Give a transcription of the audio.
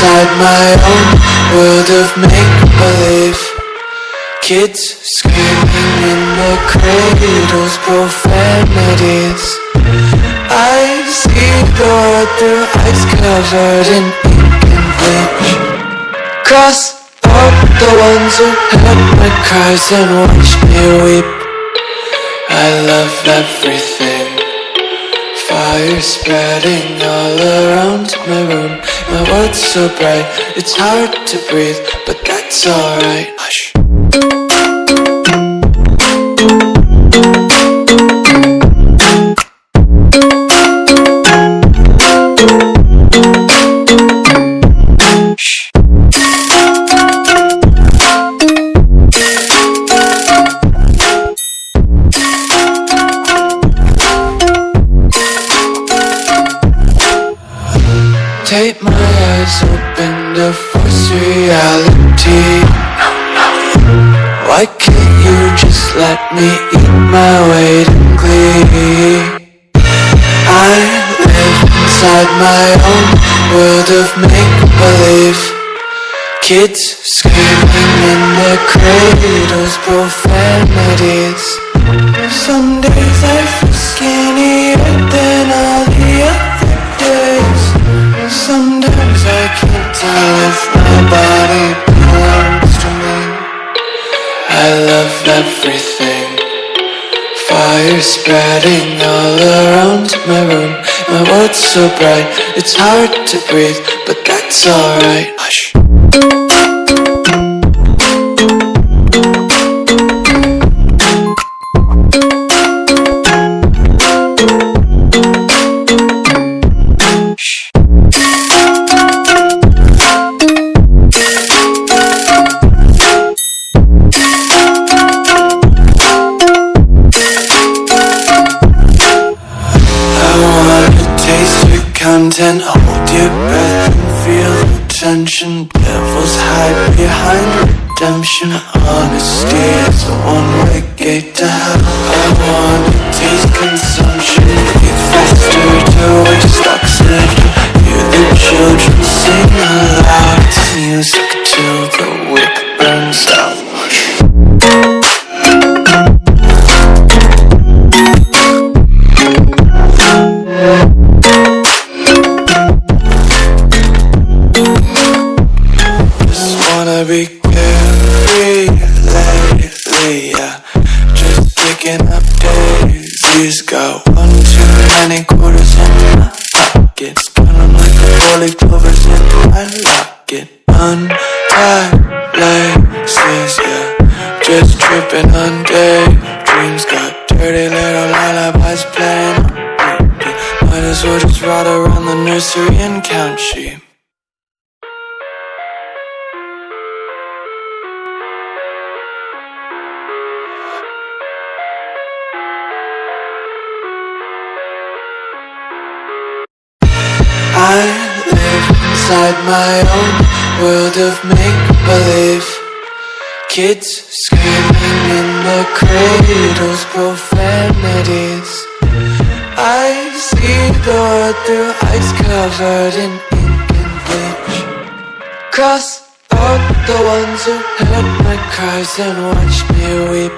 inside my own world of make-believe. Kids screaming in their cradles, profanities. I see the world through ice covered in ink and bleach. Cross out the ones who heard my cries and watched me weep. I love everything. Fire spreading all around my room. My world's so bright, it's hard to breathe, but that's alright. Hush. Take my eyes open to force reality. Why can't you just let me eat my weight in glee? I live inside my own world of make-believe. Kids screaming in their cradles, profanities. Some days I feel skinnier than all the other days. Sometimes I can't tell if my body belongs to me. I love everything. Fire spreading all around my room. My world's so bright, it's hard to breathe, but that's alright. Hush. Content, hold your breath and feel the tension. Devils hide behind redemption. Honesty is a one-way gate to hell. I wanna taste consumption. Get faster to waste oxygen. Hear the children sing aloud. It's music till the wick burns out. Be carefree lately, yeah. Just picking up daisies. Got one too many quarters in my pockets. Count 'em like a 4-leaf clovers in my locket. Untied laces, yeah. Just tripping on daydreams. Got dirty little lullabies playing on repeat. Might as well just ride around the nursery and count sheep. I live inside my own world of make-believe. Kids screaming in their cradles, profanities. I see the world through ice covered in ink and bleach. Cross out the ones who heard my cries and watched me weep.